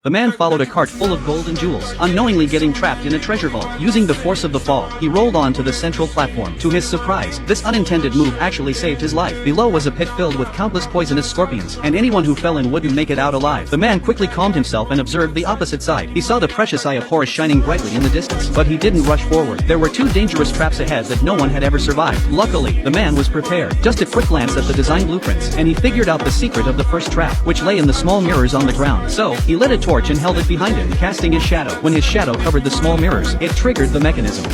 The man followed a cart full of gold and jewels, unknowingly getting trapped in a treasure vault. Using the force of the fall, he rolled onto the central platform. To his surprise, this unintended move actually saved his life. Below was a pit filled with countless poisonous scorpions, and anyone who fell in wouldn't make it out alive. The man quickly calmed himself and observed the opposite side. He saw the precious eye of Horus shining brightly in the distance, but he didn't rush forward. There were two dangerous traps ahead that no one had ever survived. Luckily, the man was prepared. Just a quick glance at the design blueprints, and he figured out the secret of the first trap, which lay in the small mirrors on the ground. So, he lit a torch and held it behind him, casting his shadow. When his shadow covered the small mirrors, it triggered the mechanism.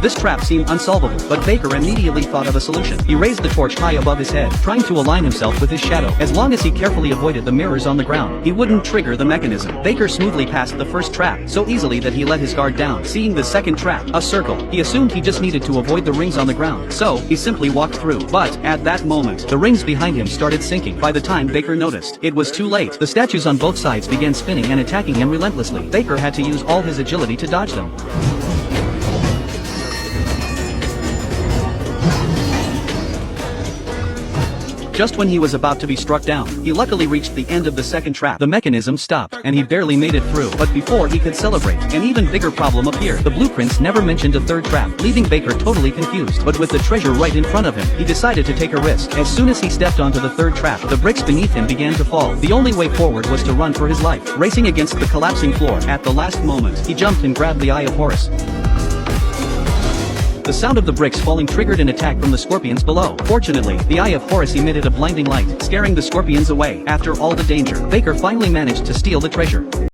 This trap seemed unsolvable, but Baker immediately thought of a solution. He raised the torch high above his head, trying to align himself with his shadow. As long as he carefully avoided the mirrors on the ground, he wouldn't trigger the mechanism. Baker smoothly passed the first trap, so easily that he let his guard down. Seeing the second trap, a circle, he assumed he just needed to avoid the rings on the ground, so he simply walked through. But, at that moment, the rings behind him started sinking. By the time Baker noticed, it was too late. The statues on both sides began spinning and attacking him relentlessly. Baker had to use all his agility to dodge them. Just when he was about to be struck down, he luckily reached the end of the second trap. The mechanism stopped, and he barely made it through. But before he could celebrate, an even bigger problem appeared. The blueprints never mentioned a third trap, leaving Baker totally confused. But with the treasure right in front of him, he decided to take a risk. As soon as he stepped onto the third trap, the bricks beneath him began to fall. The only way forward was to run for his life. Racing against the collapsing floor, at the last moment, he jumped and grabbed the Eye of Horus. The sound of the bricks falling triggered an attack from the scorpions below. Fortunately, the Eye of Horus emitted a blinding light, scaring the scorpions away. After all the danger, Baker finally managed to steal the treasure.